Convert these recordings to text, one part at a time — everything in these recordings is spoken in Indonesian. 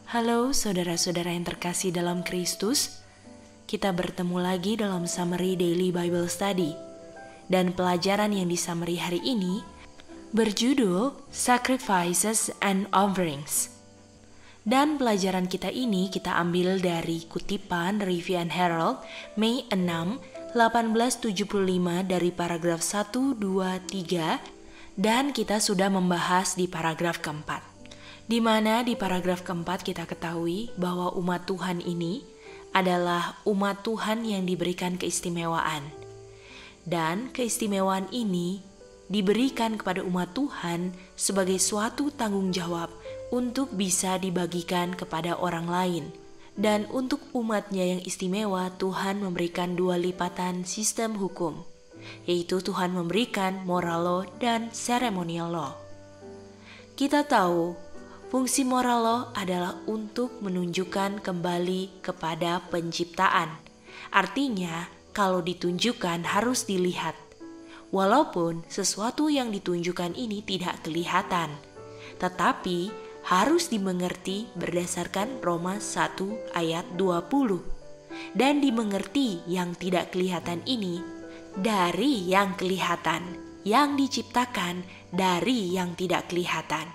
Halo saudara-saudara yang terkasih dalam Kristus. Kita bertemu lagi dalam Summary Daily Bible Study. Dan pelajaran yang di summary hari ini berjudul Sacrifices and Offerings. Dan pelajaran kita ini kita ambil dari kutipan Review and Herald Mei 6, 1875 dari paragraf 1, 2, 3. Dan kita sudah membahas di paragraf keempat. Di mana di paragraf keempat kita ketahui bahwa umat Tuhan ini adalah umat Tuhan yang diberikan keistimewaan. Dan keistimewaan ini diberikan kepada umat Tuhan sebagai suatu tanggung jawab untuk bisa dibagikan kepada orang lain. Dan untuk umatnya yang istimewa, Tuhan memberikan 2 lipatan sistem hukum, yaitu Tuhan memberikan moral law dan ceremonial law. Kita tahu fungsi moral law adalah untuk menunjukkan kembali kepada penciptaan. Artinya, kalau ditunjukkan harus dilihat. Walaupun sesuatu yang ditunjukkan ini tidak kelihatan, tetapi harus dimengerti berdasarkan Roma 1 ayat 20. Dan dimengerti yang tidak kelihatan ini dari yang kelihatan, yang diciptakan dari yang tidak kelihatan.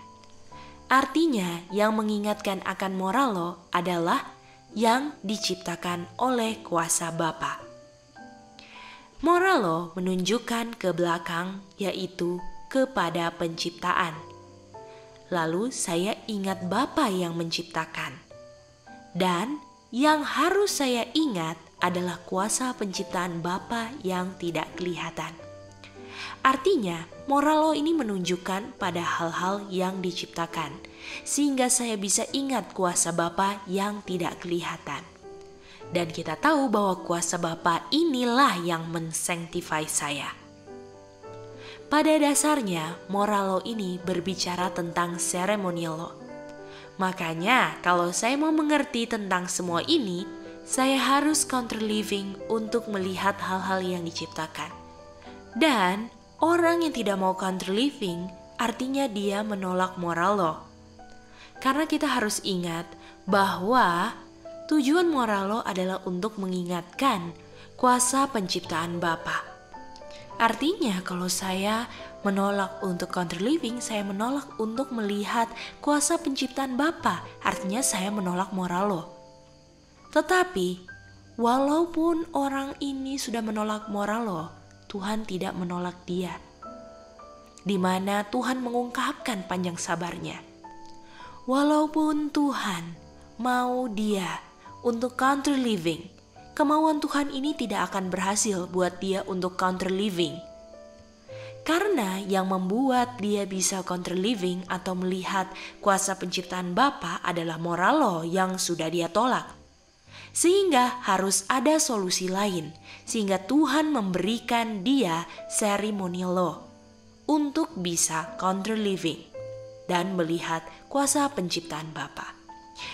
Artinya, yang mengingatkan akan moral law adalah yang diciptakan oleh kuasa Bapa. Moral law menunjukkan ke belakang, yaitu kepada penciptaan. Lalu saya ingat Bapa yang menciptakan. Dan yang harus saya ingat adalah kuasa penciptaan Bapa yang tidak kelihatan. Artinya, moral law ini menunjukkan pada hal-hal yang diciptakan, sehingga saya bisa ingat kuasa Bapa yang tidak kelihatan. Dan kita tahu bahwa kuasa Bapa inilah yang mensanctify saya. Pada dasarnya, moral law ini berbicara tentang ceremonial law. Makanya, kalau saya mau mengerti tentang semua ini, saya harus counter living untuk melihat hal-hal yang diciptakan. Dan orang yang tidak mau counter living artinya dia menolak moral law. Karena kita harus ingat bahwa tujuan moral law adalah untuk mengingatkan kuasa penciptaan Bapa. Artinya kalau saya menolak untuk counter living, saya menolak untuk melihat kuasa penciptaan Bapa. Artinya saya menolak moral law. Tetapi walaupun orang ini sudah menolak moral law, Tuhan tidak menolak dia, di mana Tuhan mengungkapkan panjang sabarnya. Walaupun Tuhan mau dia untuk counter living, kemauan Tuhan ini tidak akan berhasil buat dia untuk counter living. Karena yang membuat dia bisa counter living atau melihat kuasa penciptaan Bapa adalah moral law yang sudah dia tolak. Sehingga harus ada solusi lain, sehingga Tuhan memberikan dia ceremonial law untuk bisa counter living dan melihat kuasa penciptaan Bapa.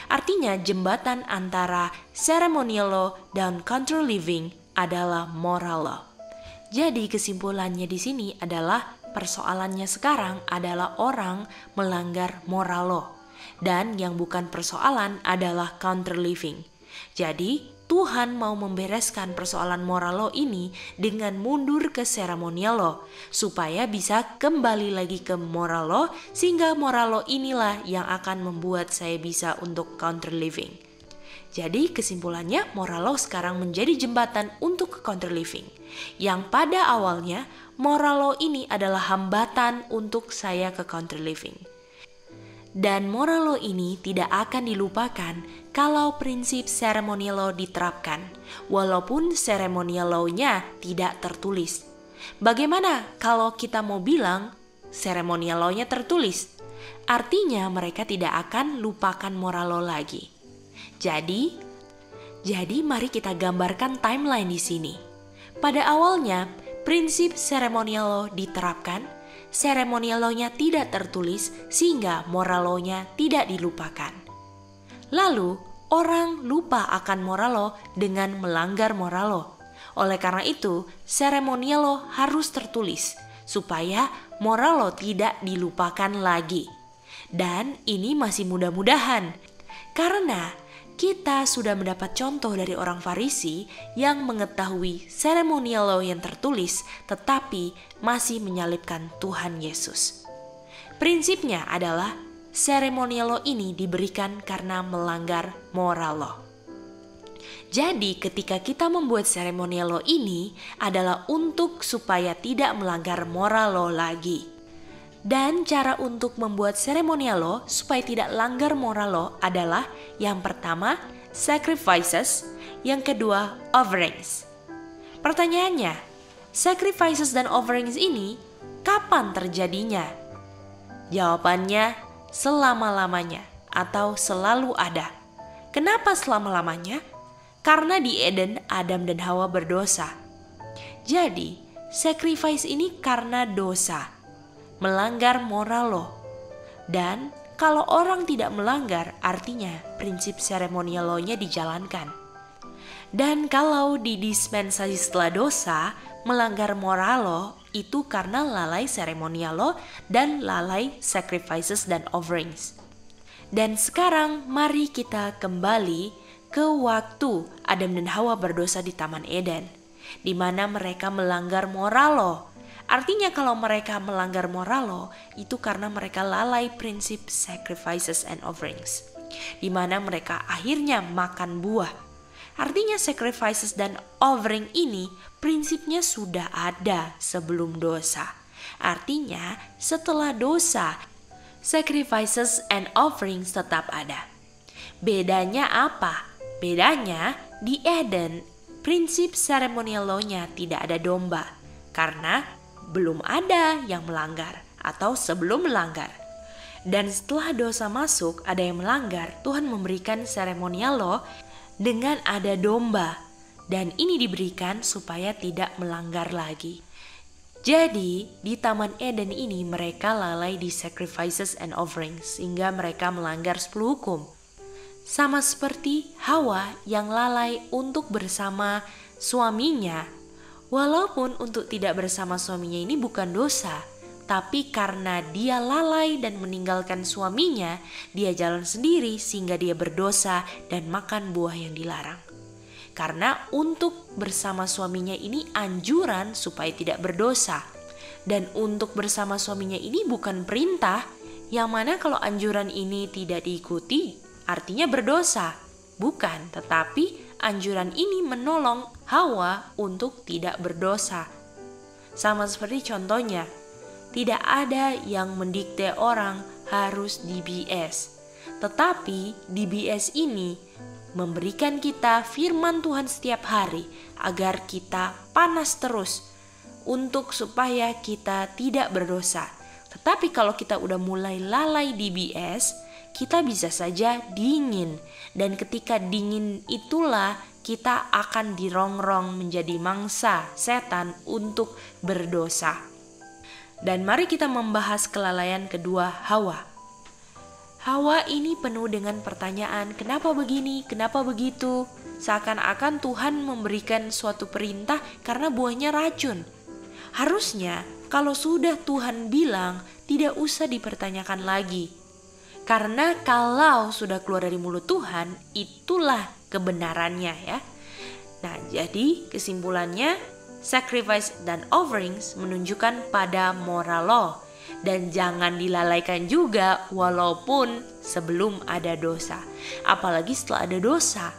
Artinya jembatan antara ceremonial law dan counter living adalah moral law. Jadi kesimpulannya di sini adalah persoalannya sekarang adalah orang melanggar moral law, dan yang bukan persoalan adalah counter living. Jadi Tuhan mau membereskan persoalan moral law ini dengan mundur ke ceremonial law, supaya bisa kembali lagi ke moral law, sehingga moral law inilah yang akan membuat saya bisa untuk counter living. Jadi kesimpulannya moral law sekarang menjadi jembatan untuk counter living, yang pada awalnya moral law ini adalah hambatan untuk saya ke counter living. Dan moral law ini tidak akan dilupakan kalau prinsip ceremonial law diterapkan, walaupun ceremonial law-nya tidak tertulis. Bagaimana kalau kita mau bilang ceremonial law-nya tertulis? Artinya mereka tidak akan lupakan moral law lagi. Jadi mari kita gambarkan timeline di sini. Pada awalnya, prinsip ceremonial law diterapkan. Ceremonial law-nya tidak tertulis sehingga moral law-nya tidak dilupakan. Lalu orang lupa akan moral law dengan melanggar moral law. Oleh karena itu ceremonial law harus tertulis supaya moral law tidak dilupakan lagi. Dan ini masih mudah-mudahan Karena kita sudah mendapat contoh dari orang Farisi yang mengetahui seremonial law yang tertulis tetapi masih menyalibkan Tuhan Yesus. Prinsipnya adalah seremonial law ini diberikan karena melanggar moral law. Jadi ketika kita membuat seremonial law ini adalah untuk supaya tidak melanggar moral law lagi. Dan cara untuk membuat seremonial law supaya tidak langgar moral law adalah yang pertama sacrifices, yang kedua offerings. Pertanyaannya, sacrifices dan offerings ini kapan terjadinya? Jawabannya selama-lamanya atau selalu ada. Kenapa selama-lamanya? Karena di Eden Adam dan Hawa berdosa. Jadi sacrifice ini karena dosa, melanggar moral law. Dan kalau orang tidak melanggar, artinya prinsip seremonial law-nya dijalankan. Dan kalau di dispensasi setelah dosa, melanggar moral law itu karena lalai seremonial law dan lalai sacrifices dan offerings. Dan sekarang mari kita kembali ke waktu Adam dan Hawa berdosa di Taman Eden, di mana mereka melanggar moral law. Artinya kalau mereka melanggar moral law itu karena mereka lalai prinsip sacrifices and offerings, di mana mereka akhirnya makan buah. Artinya sacrifices dan offering ini prinsipnya sudah ada sebelum dosa. Artinya setelah dosa, sacrifices and offerings tetap ada. Bedanya apa? Bedanya di Eden prinsip ceremonial law-nya tidak ada domba karena belum ada yang melanggar atau sebelum melanggar. Dan setelah dosa masuk ada yang melanggar, Tuhan memberikan ceremonial law dengan ada domba, dan ini diberikan supaya tidak melanggar lagi. Jadi di Taman Eden ini mereka lalai di sacrifices and offerings sehingga mereka melanggar 10 hukum. Sama seperti Hawa yang lalai untuk bersama suaminya, walaupun untuk tidak bersama suaminya ini bukan dosa, tapi karena dia lalai dan meninggalkan suaminya, dia jalan sendiri sehingga dia berdosa dan makan buah yang dilarang. Karena untuk bersama suaminya ini anjuran supaya tidak berdosa. Dan untuk bersama suaminya ini bukan perintah, yang mana kalau anjuran ini tidak diikuti, artinya berdosa. Bukan, tetapi anjuran ini menolong Hawa untuk tidak berdosa. Sama seperti contohnya, tidak ada yang mendikte orang harus DBS. Tetapi DBS ini memberikan kita firman Tuhan setiap hari agar kita panas terus untuk supaya kita tidak berdosa. Tetapi kalau kita udah mulai lalai DBS, kita bisa saja dingin. Dan ketika dingin itulah kita akan dirongrong menjadi mangsa setan untuk berdosa. Dan mari kita membahas kelalaian kedua Hawa. Hawa ini penuh dengan pertanyaan, kenapa begini, kenapa begitu? Seakan-akan Tuhan memberikan suatu perintah karena buahnya racun. Harusnya kalau sudah Tuhan bilang tidak usah dipertanyakan lagi. Karena kalau sudah keluar dari mulut Tuhan, itulah kebenarannya ya. Nah, jadi kesimpulannya sacrifice dan offerings menunjukkan pada moral law. Dan jangan dilalaikan juga walaupun sebelum ada dosa. Apalagi setelah ada dosa,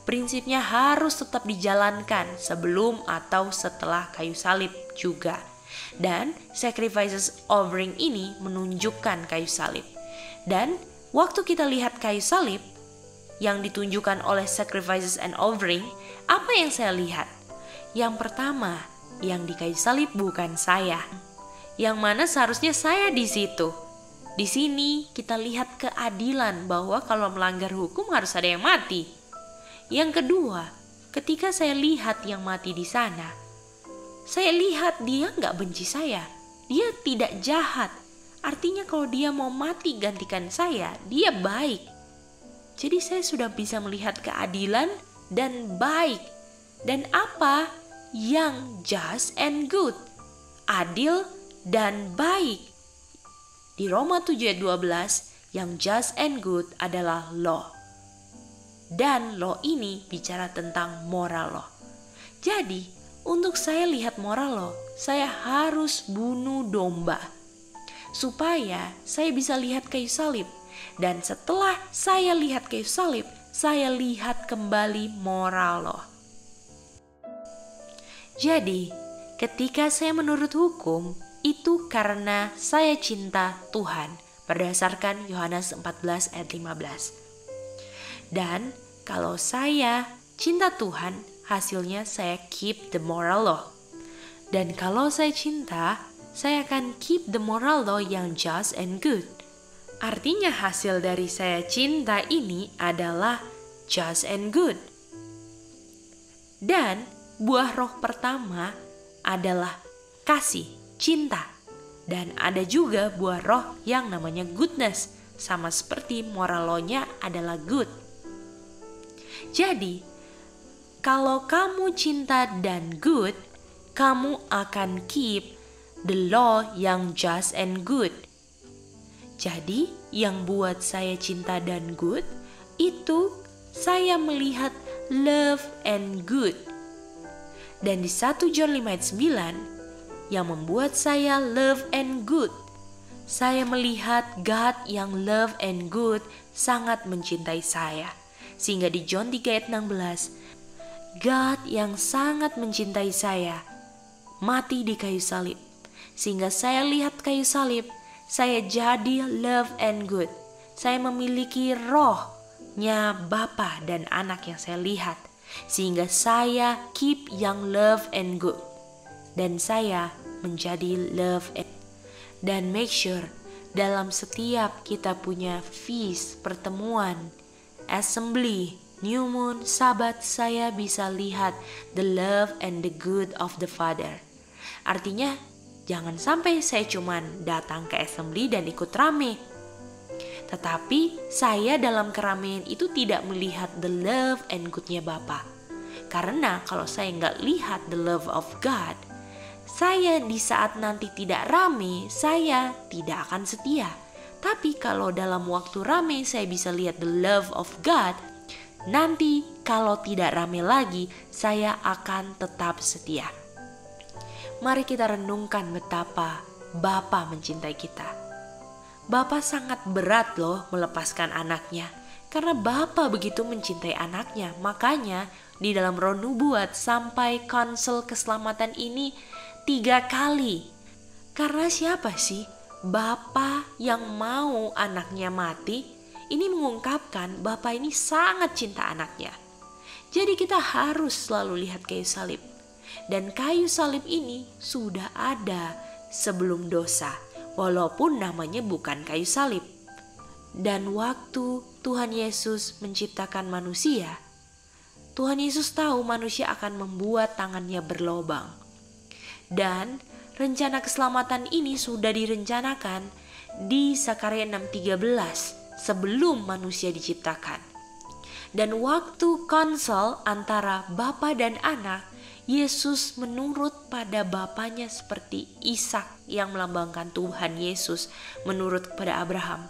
prinsipnya harus tetap dijalankan sebelum atau setelah kayu salib juga. Dan sacrifices offering ini menunjukkan kayu salib. Dan waktu kita lihat kayu salib yang ditunjukkan oleh sacrifices and offering, apa yang saya lihat? Yang pertama, yang di kayu salib bukan saya. Yang mana seharusnya saya di situ. Di sini kita lihat keadilan bahwa kalau melanggar hukum harus ada yang mati. Yang kedua, ketika saya lihat yang mati di sana, saya lihat dia nggak benci saya. Dia tidak jahat. Artinya kalau dia mau mati gantikan saya, dia baik. Jadi saya sudah bisa melihat keadilan dan baik. Dan apa yang just and good, adil dan baik. Di Roma 7 ayat 12, yang just and good adalah law. Dan law ini bicara tentang moral law. Jadi, untuk saya lihat moral law, saya harus bunuh domba. Supaya saya bisa lihat kayu salib. Dan setelah saya lihat kayu salib, saya lihat kembali moral law. Jadi, ketika saya menurut hukum, itu karena saya cinta Tuhan, berdasarkan Yohanes 14 ayat 15. Dan kalau saya cinta Tuhan, hasilnya saya keep the moral law. Dan kalau saya cinta, saya akan keep the moral law yang just and good. Artinya hasil dari saya cinta ini adalah just and good. Dan buah roh pertama adalah kasih, cinta. Dan ada juga buah roh yang namanya goodness. Sama seperti moral law-nya adalah good. Jadi, kalau kamu cinta dan good, kamu akan keep the law yang just and good. Jadi, yang buat saya cinta dan good, itu saya melihat love and good. Dan di 1 John 5 ayat 9, yang membuat saya love and good, saya melihat God yang love and good sangat mencintai saya. Sehingga di John 3 ayat 16, God yang sangat mencintai saya mati di kayu salib. Sehingga saya lihat kayu salib, saya jadi love and good. Saya memiliki rohnya Bapa dan anak yang saya lihat. Sehingga saya keep yang love and good. Dan saya menjadi love and good. Dan make sure dalam setiap kita punya feast, pertemuan, assembly, new moon, sabat, saya bisa lihat the love and the good of the Father. Artinya, jangan sampai saya cuman datang ke assembly dan ikut rame. Tetapi saya dalam keramaian itu tidak melihat the love and good-nya Bapa. Karena kalau saya nggak lihat the love of God, saya di saat nanti tidak rame, saya tidak akan setia. Tapi kalau dalam waktu rame saya bisa lihat the love of God, nanti kalau tidak rame lagi, saya akan tetap setia. Mari kita renungkan betapa Bapa mencintai kita. Bapa sangat berat loh melepaskan anaknya. Karena Bapa begitu mencintai anaknya. Makanya di dalam Roh Nubuat sampai konsel keselamatan ini 3 kali. Karena siapa sih Bapa yang mau anaknya mati? Ini mengungkapkan Bapa ini sangat cinta anaknya. Jadi kita harus selalu lihat kayu salib. Dan kayu salib ini sudah ada sebelum dosa, walaupun namanya bukan kayu salib. Dan waktu Tuhan Yesus menciptakan manusia, Tuhan Yesus tahu manusia akan membuat tangannya berlobang. Dan rencana keselamatan ini sudah direncanakan di Zakaria 6:13 sebelum manusia diciptakan. Dan waktu konsel antara Bapa dan anak, Yesus menurut pada bapaknya seperti Ishak yang melambangkan Tuhan Yesus menurut kepada Abraham.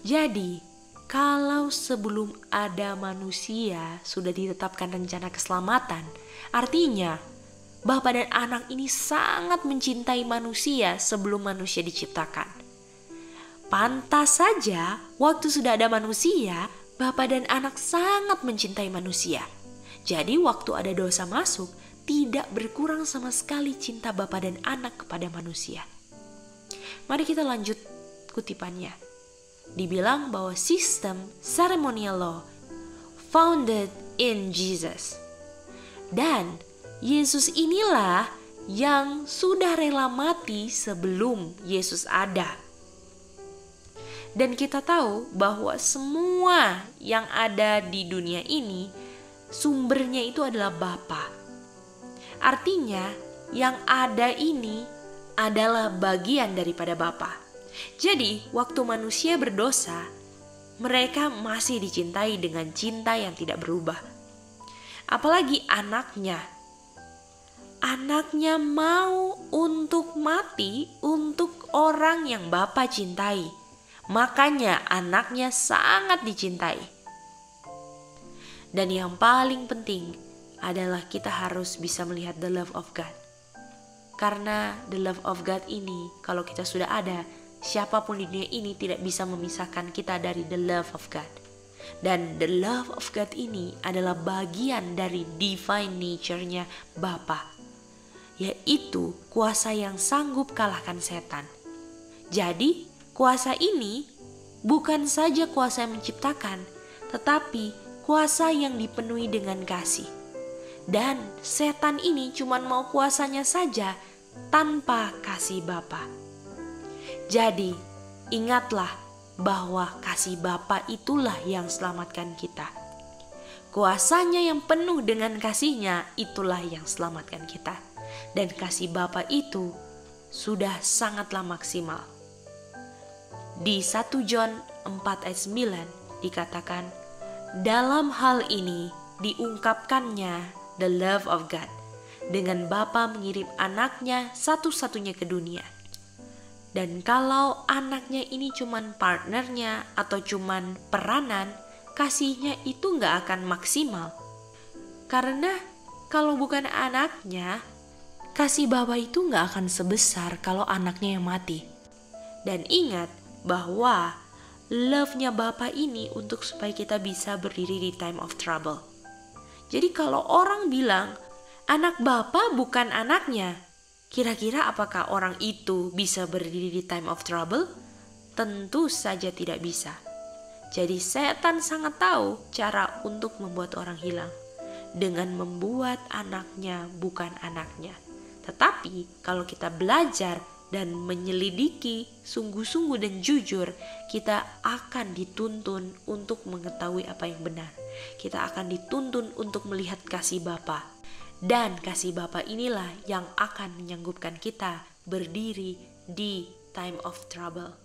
Jadi, kalau sebelum ada manusia sudah ditetapkan rencana keselamatan, artinya Bapa dan anak ini sangat mencintai manusia sebelum manusia diciptakan. Pantas saja waktu sudah ada manusia, Bapa dan anak sangat mencintai manusia. Jadi waktu ada dosa masuk, tidak berkurang sama sekali cinta Bapa dan anak kepada manusia. Mari kita lanjut kutipannya. Dibilang bahwa sistem ceremonial law founded in Jesus. Dan Yesus inilah yang sudah rela mati sebelum Yesus ada. Dan kita tahu bahwa semua yang ada di dunia ini sumbernya itu adalah Bapa. Artinya yang ada ini adalah bagian daripada Bapa. Jadi waktu manusia berdosa, mereka masih dicintai dengan cinta yang tidak berubah. Apalagi anaknya. Anaknya mau untuk mati untuk orang yang Bapa cintai. Makanya anaknya sangat dicintai. Dan yang paling penting adalah kita harus bisa melihat the love of God. Karena the love of God ini, kalau kita sudah ada, siapapun di dunia ini tidak bisa memisahkan kita dari the love of God. Dan the love of God ini adalah bagian dari divine nature-nya Bapa, yaitu kuasa yang sanggup kalahkan setan. Jadi kuasa ini bukan saja kuasa yang menciptakan, tetapi kuasa yang dipenuhi dengan kasih. Dan setan ini cuma mau kuasanya saja tanpa kasih Bapa. Jadi ingatlah bahwa kasih Bapa itulah yang selamatkan kita. Kuasanya yang penuh dengan kasihnya itulah yang selamatkan kita. Dan kasih Bapa itu sudah sangatlah maksimal. Di 1 John 4 ayat 9 dikatakan, dalam hal ini diungkapkannya the love of God, dengan Bapa mengirim anaknya satu-satunya ke dunia. Dan kalau anaknya ini cuman partnernya atau cuman peranan, kasihnya itu gak akan maksimal. Karena kalau bukan anaknya, kasih Bapa itu gak akan sebesar kalau anaknya yang mati. Dan ingat bahwa love-nya Bapa ini untuk supaya kita bisa berdiri di time of trouble. Jadi kalau orang bilang anak Bapa bukan anaknya, kira-kira apakah orang itu bisa berdiri di time of trouble? Tentu saja tidak bisa. Jadi setan sangat tahu cara untuk membuat orang hilang dengan membuat anaknya bukan anaknya. Tetapi kalau kita belajar dan menyelidiki sungguh-sungguh dan jujur, kita akan dituntun untuk mengetahui apa yang benar. Kita akan dituntun untuk melihat kasih Bapa. Dan kasih Bapa inilah yang akan menyanggupkan kita berdiri di time of trouble.